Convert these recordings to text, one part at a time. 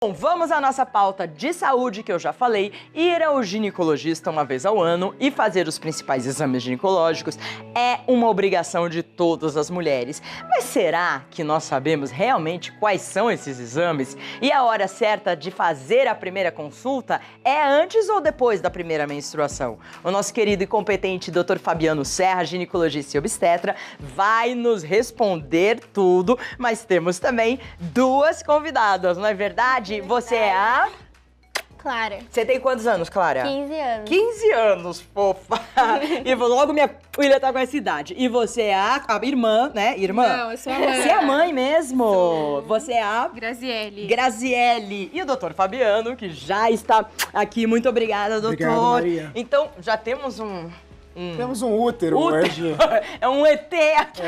Bom, vamos à nossa pauta de saúde, que eu já falei. Ir ao ginecologista uma vez ao ano e fazer os principais exames ginecológicos é uma obrigação de todas as mulheres. Mas será que nós sabemos realmente quais são esses exames? E a hora certa de fazer a primeira consulta é antes ou depois da primeira menstruação? O nosso querido e competente Dr. Fabiano Serra, ginecologista e obstetra, vai nos responder tudo, mas temos também duas convidadas, não é verdade? Você é a... Clara. Você tem quantos anos, Clara? 15 anos. 15 anos, fofa. E logo minha filha tá com essa idade. E você é a irmã, né? Irmã? Não, eu sou a mãe. Você é a mãe mesmo? Sou. Você é a... Graziele. Graziele. E o doutor Fabiano, que já está aqui. Muito obrigada, doutor. Obrigado, Maria. Então, já temos Temos um útero hoje. É um ET aqui,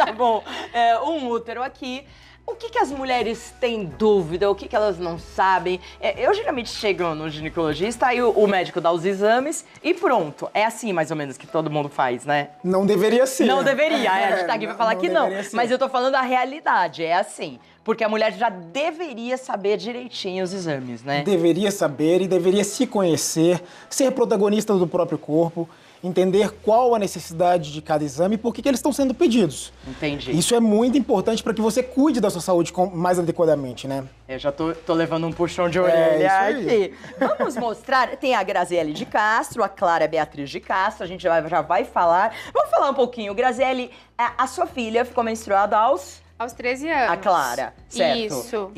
tá bom. É um útero aqui. O que as mulheres têm dúvida? O que elas não sabem? Eu geralmente chego no ginecologista, aí o médico dá os exames e pronto. É assim, mais ou menos, que todo mundo faz, né? Não deveria ser. Não deveria. A gente tá aqui pra falar que não. Ser. Mas eu tô falando a realidade, é assim. Porque a mulher já deveria saber direitinho os exames, né? Deveria saber e deveria se conhecer, ser protagonista do próprio corpo, entender qual a necessidade de cada exame e por que eles estão sendo pedidos. Entendi. Isso é muito importante para que você cuide da sua saúde mais adequadamente, né? Eu já tô levando um puxão de orelha isso aí. aqui. Vamos mostrar, tem a Graziele de Castro, a Clara Beatriz de Castro, a gente já vai falar. Vamos falar um pouquinho. Graziele, a sua filha ficou menstruada aos 13 anos. A Clara, certo? Isso.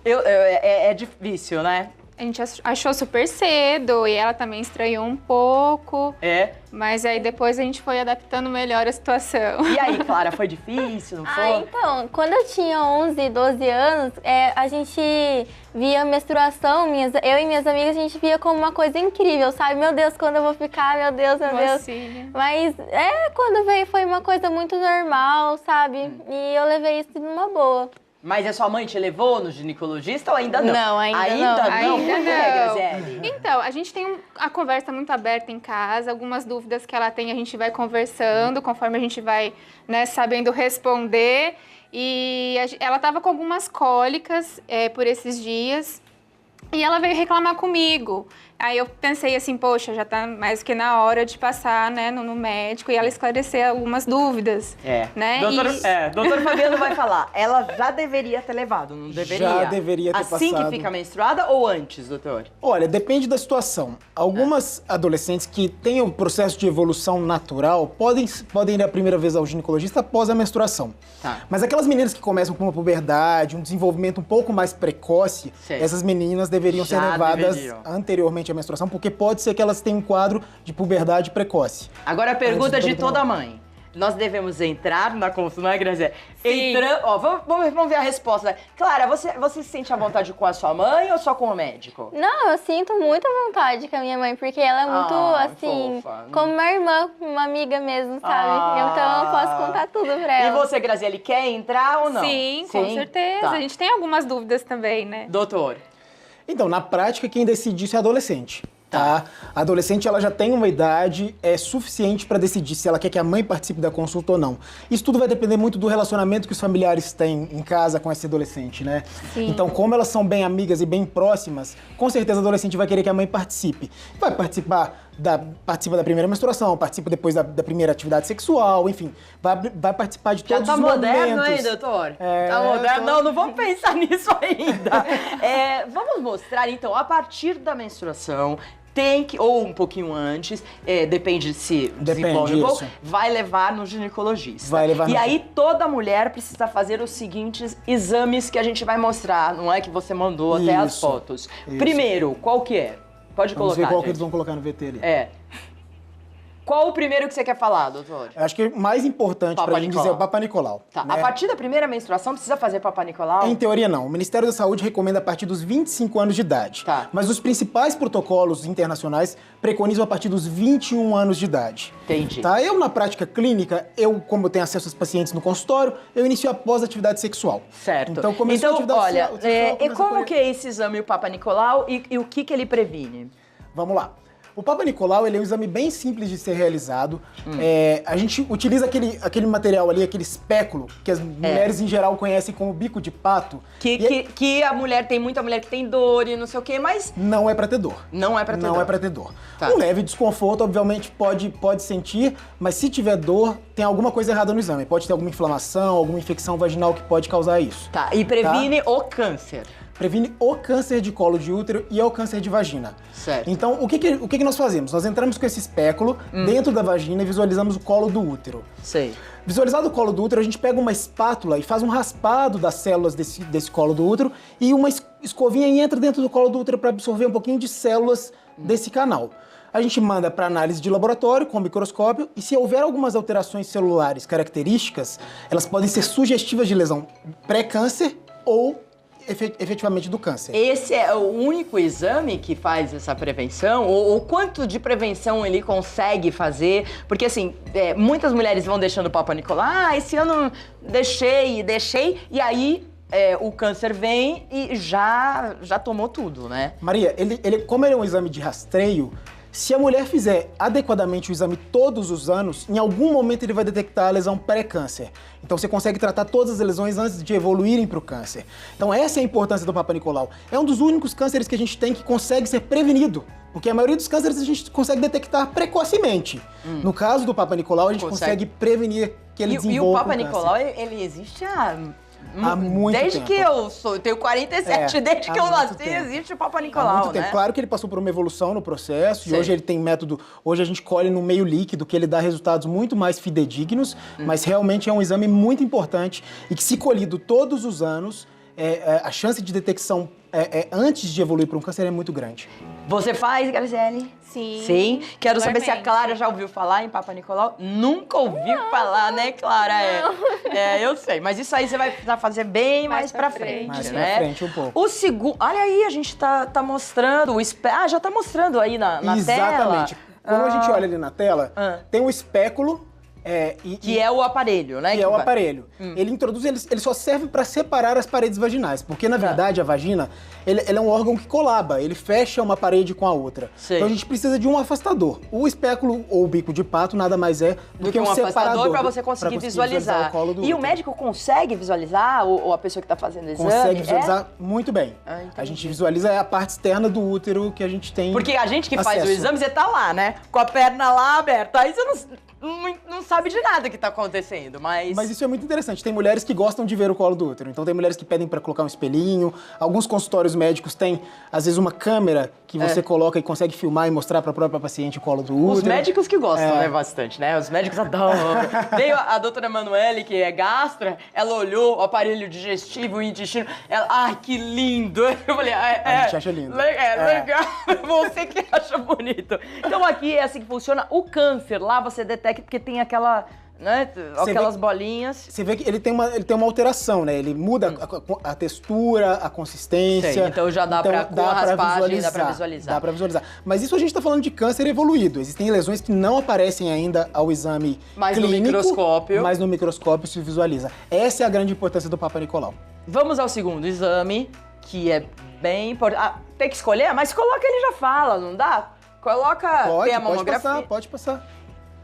É difícil, né? A gente achou super cedo e ela também estranhou um pouco. É. Mas aí depois a gente foi adaptando melhor a situação. E aí, Clara, foi difícil, não foi? Então, quando eu tinha 11, 12 anos, a gente via a menstruação, eu e minhas amigas, a gente via como uma coisa incrível, sabe? Meu Deus, quando eu vou ficar, meu Deus, meu Deus. Mocinha. Mas quando veio foi uma coisa muito normal, sabe? E eu levei isso numa boa. Mas a sua mãe te levou no ginecologista ou ainda não? Não, ainda não. Ainda Ainda Por que, não. Graziele? Então, a gente tem a conversa muito aberta em casa, algumas dúvidas que ela tem a gente vai conversando, conforme a gente vai, né, sabendo responder. E ela estava com algumas cólicas por esses dias e ela veio reclamar comigo. Aí eu pensei assim, poxa, já tá mais que na hora de passar, né, no médico e ela esclarecer algumas dúvidas. Né? Doutor Fabiano vai falar, ela já deveria ter levado, não deveria? Já deveria ter assim passado. Que fica menstruada ou antes, doutor? Olha, depende da situação. Algumas adolescentes que têm um processo de evolução natural podem ir a primeira vez ao ginecologista após a menstruação. Tá. Mas aquelas meninas que começam com uma puberdade, um desenvolvimento um pouco mais precoce, Sei. essas meninas deveriam ser Já levadas deveriam. anteriormente à menstruação, porque pode ser que elas tenham um quadro de puberdade precoce. Agora a pergunta Antes do de toda normal. mãe. Nós devemos entrar na consulta, não é, Graziele? Sim. Ó, vamos ver a resposta. Clara, você se sente à vontade com a sua mãe ou só com o médico? Não, eu sinto muita vontade com a minha mãe, porque ela é muito, assim, fofa. como uma irmã, uma amiga mesmo, sabe? Então eu posso contar tudo pra E ela. você, Graziele, quer entrar ou não? Sim, com certeza. Tá. A gente tem algumas dúvidas também, né? Doutor, Então, na prática, quem decide isso é a adolescente. Tá? A adolescente ela já tem uma idade suficiente para decidir se ela quer que a mãe participe da consulta ou não. Isso tudo vai depender muito do relacionamento que os familiares têm em casa com esse adolescente, né? Sim. Então, como elas são bem amigas e bem próximas, com certeza a adolescente vai querer que a mãe participe. Vai participa da primeira menstruação, participa depois da primeira atividade sexual, enfim, vai participar de já todos tá os moderno, momentos. hein, doutor? É, Tá moderno? tô- Não vamos pensar nisso ainda. Vamos mostrar, então, a partir da menstruação, ou um pouquinho antes, depende se desenvolve um pouco, isso. vai levar no ginecologista. Vai levar E no- aí toda mulher precisa fazer os seguintes exames que a gente vai mostrar, não é que você mandou até as Isso, fotos. isso. Primeiro, qual que é? Pode Vamos colocar, ver qual que gente. eles vão colocar no VT ali. Qual o primeiro que você quer falar, doutor? Acho que o mais importante Papa pra gente dizer é Nicolau. o Papa Nicolau. Tá, né? a partir da primeira menstruação precisa fazer Papa Nicolau? Em teoria, não. O Ministério da Saúde recomenda a partir dos 25 anos de idade. Tá. Mas os principais protocolos internacionais preconizam a partir dos 21 anos de idade. Entendi. Tá? Eu, na prática clínica, como eu tenho acesso aos pacientes no consultório, eu inicio após a atividade sexual. Certo. Então, começou a atividade olha, sexual, e começa como por- que é esse exame, o Papa Nicolau, e o que ele previne? Vamos lá. O Papa Nicolau, ele é um exame bem simples de ser realizado. A gente utiliza aquele material ali, aquele espéculo, que as mulheres em geral conhecem como bico de pato. Que a mulher, tem muita mulher que tem dor e não sei o quê, mas... Não é pra ter dor. Não é pra ter dor. Não é pra ter dor. Tá. Um leve desconforto, obviamente, pode sentir, mas se tiver dor, tem alguma coisa errada no exame. Pode ter alguma inflamação, alguma infecção vaginal que pode causar isso. Tá, e previne o câncer. Previne o câncer de colo de útero e o câncer de vagina. Certo. Então, o que nós fazemos? Nós entramos com esse espéculo dentro da vagina e visualizamos o colo do útero. Sei. Visualizado o colo do útero, a gente pega uma espátula e faz um raspado das células desse colo do útero e uma escovinha e entra dentro do colo do útero para absorver um pouquinho de células desse canal. A gente manda para análise de laboratório com microscópio e se houver algumas alterações celulares características, elas podem ser sugestivas de lesão pré-câncer ou efetivamente do câncer. Esse é o único exame que faz essa prevenção? Ou quanto de prevenção ele consegue fazer? Porque, assim, muitas mulheres vão deixando o Papa Nicolau. Esse ano deixei, e aí o câncer vem e já tomou tudo, né? Maria, como ele é um exame de rastreio, se a mulher fizer adequadamente o exame todos os anos, em algum momento ele vai detectar a lesão pré-câncer. Então você consegue tratar todas as lesões antes de evoluírem para o câncer. Então essa é a importância do Papa Nicolau. É um dos únicos cânceres que a gente tem que consegue ser prevenido. Porque a maioria dos cânceres a gente consegue detectar precocemente. No caso do Papa Nicolau, a gente consegue prevenir que ele desenvolva E o Papa câncer. Nicolau, ele existe há muito desde tempo. que eu tenho 47, desde que eu nasci, existe o Papa Nicolau, há muito tempo. né? Claro que ele passou por uma evolução no processo, Sei. e hoje ele tem método, hoje a gente colhe no meio líquido, que ele dá resultados muito mais fidedignos, mas realmente é um exame muito importante e que se colhido todos os anos, a chance de detecção antes de evoluir para um câncer é muito grande. Você faz, Graziele? Sim. Sim. Quero saber se a regularmente. Clara já ouviu falar em Papa Nicolau. Nunca ouviu falar, né, Clara? Eu sei. Mas isso aí você vai precisar fazer bem mais pra frente, Mais né? pra frente um pouco. O segundo... Olha aí, a gente tá mostrando o já tá mostrando aí na tela. Exatamente. Quando a gente olha ali na tela, tem um espéculo... Que é o aparelho, né? Que é o aparelho. Ele introduz, ele só serve para separar as paredes vaginais, porque na verdade a vagina, ele é um órgão que colaba, ele fecha uma parede com a outra. Sei. Então a gente precisa de um afastador. O espéculo ou o bico de pato nada mais é do que um afastador para separador você conseguir visualizar. o colo do E o útero. médico consegue visualizar, ou a pessoa que tá fazendo o exame? Consegue visualizar muito bem. Entendi. A gente visualiza a parte externa do útero que a gente tem. Porque a gente que faz o acesso. exame, você tá lá, né? Com a perna lá aberta. Aí você não sabe de nada que tá acontecendo, Mas isso é muito interessante. Tem mulheres que gostam de ver o colo do útero. Então tem mulheres que pedem para colocar um espelhinho. Alguns consultórios médicos têm, às vezes, uma câmera que você coloca e consegue filmar e mostrar para a própria paciente o colo do útero. Os médicos que gostam, né, bastante, né? Os médicos adoram. Veio a doutora Emanuele, que é gastra, ela olhou o aparelho digestivo, o intestino, ela, ai, que lindo! Eu falei, A gente acha lindo. Legal, você que acha bonito. Então aqui é assim que funciona. O câncer, lá você detecta porque tem aquela, né, aquelas bolinhas. Você vê que ele tem uma alteração, né? Ele muda a textura, a consistência. Sei, então já dá pra, com a raspagem, dá pra visualizar. Dá pra visualizar. Mas isso a gente tá falando de câncer evoluído. Existem lesões que não aparecem ainda ao exame Mas no clínico, microscópio. mas no microscópio se visualiza. Essa é a grande importância do Papa Nicolau. Vamos ao segundo exame, que é bem importante. Tem que escolher? Mas coloca, ele já fala, não dá? Coloca, tem a mamografia. Pode passar.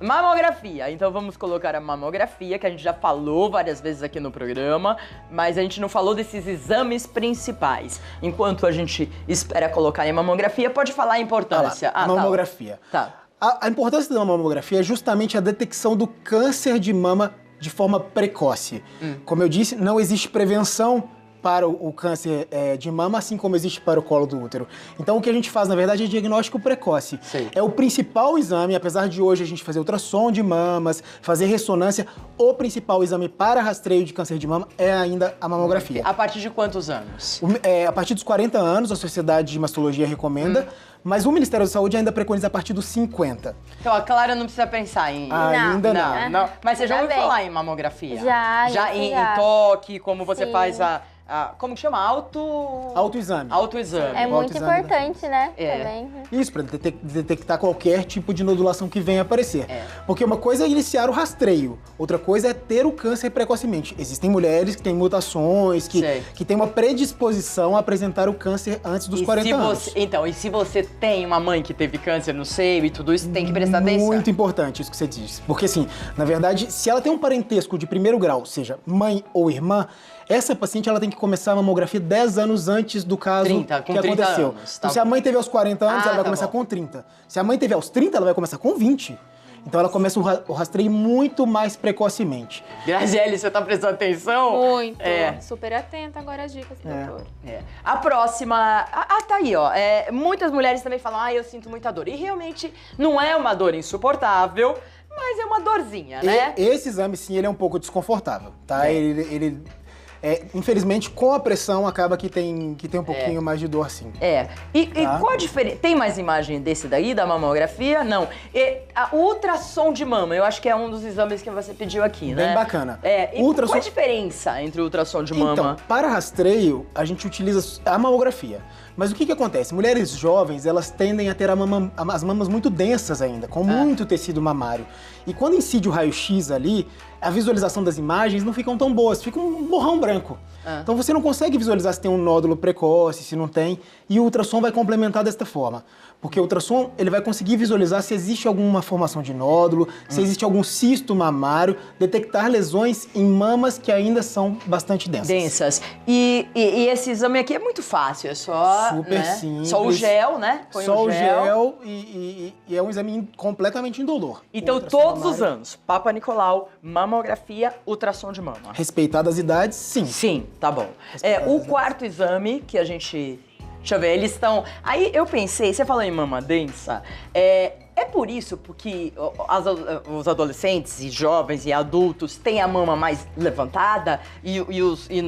Mamografia. Então vamos colocar a mamografia, que a gente já falou várias vezes aqui no programa, mas a gente não falou desses exames principais. Enquanto a gente espera colocar em mamografia, pode falar a importância. Mamografia. Tá. A importância da mamografia é justamente a detecção do câncer de mama de forma precoce. Como eu disse, não existe prevenção para o câncer de mama, assim como existe para o colo do útero. Então, o que a gente faz, na verdade, é diagnóstico precoce. Sim. É o principal exame, apesar de hoje a gente fazer ultrassom de mamas, fazer ressonância, o principal exame para rastreio de câncer de mama é ainda a mamografia. A partir de quantos anos? A partir dos 40 anos, a Sociedade de Mastologia recomenda, mas o Ministério da Saúde ainda preconiza a partir dos 50. Então, a Clara não precisa pensar em... Ainda não. Não. Mas você já Já ouviu vem. falar em mamografia? Já em toque, como você faz como que chama? Autoexame. Autoexame. É muito Autoexame, importante, né? É. Também. Isso, para detectar qualquer tipo de nodulação que venha aparecer. É. Porque uma coisa é iniciar o rastreio, outra coisa é ter o câncer precocemente. Existem mulheres que têm mutações, Sei. que têm uma predisposição a apresentar o câncer antes dos 40 anos. Então, e se você tem uma mãe que teve câncer no seio e tudo isso, tem que prestar atenção. Muito importante isso que você disse. Porque, assim, na verdade, se ela tem um parentesco de primeiro grau, seja mãe ou irmã, essa paciente ela tem que começar a mamografia 10 anos antes do caso 30, com que 30 aconteceu. anos, Então, tá se a bom. mãe teve aos 40 anos, ela vai tá começar bom. com 30. Se a mãe teve aos 30, ela vai começar com 20. Então, ela começa o rastreio muito mais precocemente. Graziele, você tá prestando atenção? Muito. É. Super atenta agora às dicas, doutor. É. A próxima. Tá aí, ó. Muitas mulheres também falam, eu sinto muita dor. E realmente não é uma dor insuportável, mas é uma dorzinha, né? Esse exame, sim, ele é um pouco desconfortável, tá? Infelizmente, com a pressão, acaba que tem um pouquinho mais de dor, sim. E Tá. qual a diferença? Tem mais imagem desse daí, da mamografia? Não. O ultrassom de mama, eu acho que é um dos exames que você pediu aqui, né? Bem bacana. E qual a diferença entre o ultrassom de mama? Então, para rastreio, a gente utiliza a mamografia. Mas o que acontece? Mulheres jovens, elas tendem a ter as mamas muito densas ainda, com muito tecido mamário. E quando incide o raio-x ali, a visualização das imagens não ficam tão boas, fica um borrão branco. Então você não consegue visualizar se tem um nódulo precoce, se não tem, e o ultrassom vai complementar desta forma. Porque o ultrassom, ele vai conseguir visualizar se existe alguma formação de nódulo, se existe algum cisto mamário, detectar lesões em mamas que ainda são bastante densas. E esse exame aqui é muito fácil, é só... Super né? simples. Só o gel, né? Põe Só o gel e é um exame completamente indolor. Então, O ultrassom todos os mamário, anos, Papa Nicolau, mamografia, ultrassom de mama. respeitadas as idades, sim. Sim, tá bom. Respeitadas O as quarto exame que a gente... Deixa eu ver, eles estão... Aí eu pensei, você falou em mama densa, é por isso porque os adolescentes e jovens e adultos têm a mama mais levantada e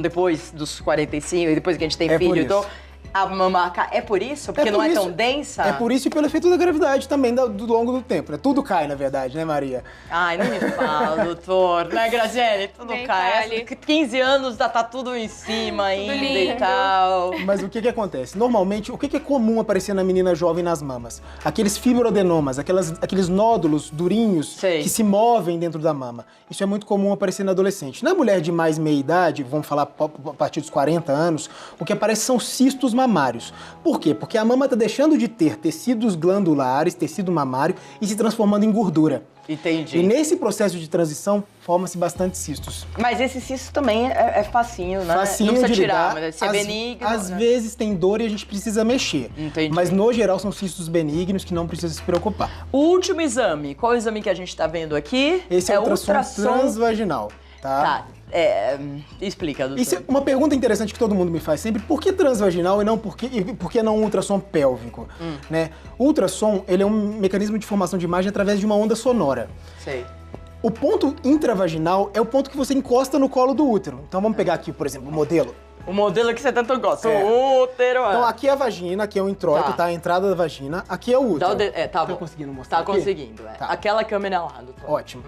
depois dos 45, e depois que a gente tem É por filho, isso. então... A mama é por isso? Porque por não é isso- tão densa? É por isso e pelo efeito da gravidade também, do longo do tempo, né? Tudo cai, na verdade, né, Maria? Ai, não me fala, doutor. Né, Graziele? Tudo Nem cai. fale. 15 anos já tá tudo em cima ainda e lindo. tal. Mas o que acontece? Normalmente, o que é comum aparecer na menina jovem nas mamas? Aqueles fibroadenomas, aqueles nódulos durinhos Sei. que se movem dentro da mama. Isso é muito comum aparecer na adolescente. Na mulher de mais meia idade, vamos falar a partir dos 40 anos, o que aparece são cistos mamários. Por quê? Porque a mama está deixando de ter tecidos glandulares, tecido mamário, e se transformando em gordura. Entendi. E nesse processo de transição, forma-se bastante cistos. Mas esse cisto também é facinho, né? Facinho não precisa de tirar, lidar. mas se é benigno... Às né? vezes tem dor e a gente precisa mexer. Entendi. Mas no geral são cistos benignos que não precisa se preocupar. O último exame, qual é o exame que a gente tá vendo aqui? Esse é o ultrassom transvaginal, tá? Tá, explica, doutor. Isso é uma pergunta interessante que todo mundo me faz sempre. Por que transvaginal e por que não um ultrassom pélvico? Né? O ultrassom, ele é um mecanismo de formação de imagem através de uma onda sonora. Sei. O ponto intravaginal é o ponto que você encosta no colo do útero. Então vamos pegar aqui, por exemplo, o modelo. O modelo que você tanto gosta, É. o útero. Então aqui é a vagina, aqui é o introito, tá? A entrada da vagina. Aqui é o útero. Tá bom. conseguindo mostrar Tá aqui? conseguindo, Tá. Aquela câmera lá, doutor. Ótimo.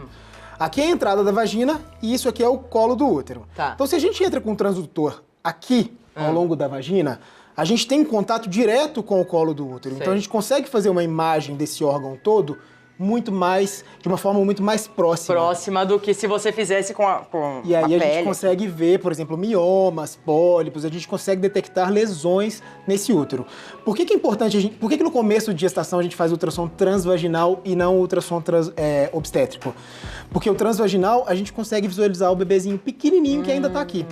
Aqui é a entrada da vagina e isso aqui é o colo do útero. Tá. Então, se a gente entra com o transdutor aqui, ao longo da vagina, a gente tem contato direto com o colo do útero. Sei. Então, a gente consegue fazer uma imagem desse órgão todo de uma forma muito mais próxima. Próxima do que se você fizesse com a E aí a pele. gente consegue ver, por exemplo, miomas, pólipos, a gente consegue detectar lesões nesse útero. Por que é importante por que no começo de gestação a gente faz ultrassom transvaginal e não ultrassom obstétrico? Porque o transvaginal a gente consegue visualizar o bebezinho pequenininho que ainda tá aqui.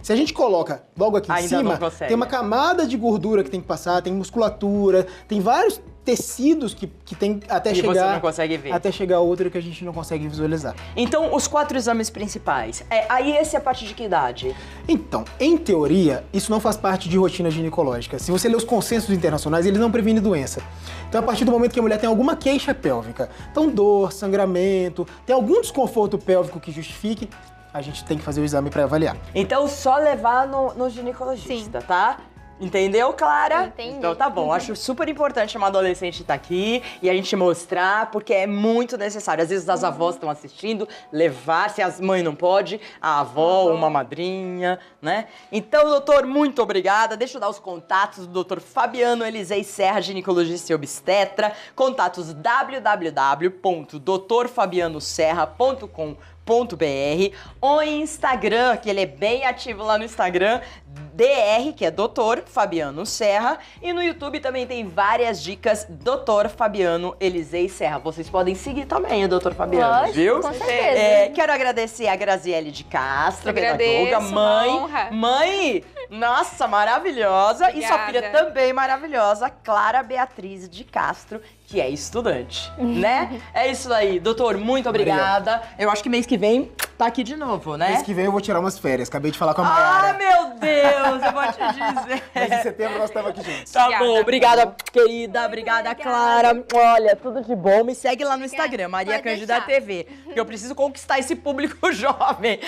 Se a gente coloca logo aqui em Ainda cima, não consegue. tem uma camada de gordura que tem que passar, tem musculatura, tem vários tecidos que tem até E você chegar não consegue ver. até chegar ao útero que a gente não consegue visualizar. Então, os 4 exames principais. Aí esse é a partir de que idade? Então, em teoria, isso não faz parte de rotina ginecológica. Se você ler os consensos internacionais, eles não previnem doença. Então, a partir do momento que a mulher tem alguma queixa pélvica, então dor, sangramento, tem algum desconforto pélvico que justifique, a gente tem que fazer o exame para avaliar. Então, só levar no ginecologista, tá? Entendeu, Clara? Entendi. Então tá bom. Acho super importante uma adolescente estar aqui e a gente mostrar, porque é muito necessário. Às vezes as avós estão assistindo, levar, se as mães não pode, a avó, uma madrinha, né? Então, doutor, muito obrigada. Deixa eu dar os contatos do doutor Fabiano Elisei Serra, ginecologista e obstetra. Contatos www.doutorfabianoserra.com.br, o Instagram, que ele é bem ativo lá no Instagram, DR, que é Dr. Fabiano Serra, e no YouTube também tem várias dicas, Dr. Fabiano Elisei Serra. Vocês podem seguir também o Dr. Fabiano, Lógico, viu? com certeza. Quero agradecer a Graziele de Castro, Agradeço, pedagoga, mãe. uma honra. Mãe, nossa, maravilhosa. E sua filha Obrigada. também maravilhosa, Clara Beatriz de Castro, que é estudante, né? É isso aí. Doutor, muito obrigada. Eu acho que mês que vem tá aqui de novo, né? Mês que vem eu vou tirar umas férias. Acabei de falar com a Ah, Mayara. meu Deus, eu vou te dizer. Mas em setembro nós estamos aqui juntos. Tá Obrigada. bom, obrigada, querida. Obrigada, Clara. Olha, tudo de bom. Me segue lá no Instagram, Maria Pode Cândida deixar. TV. Porque eu preciso conquistar esse público jovem.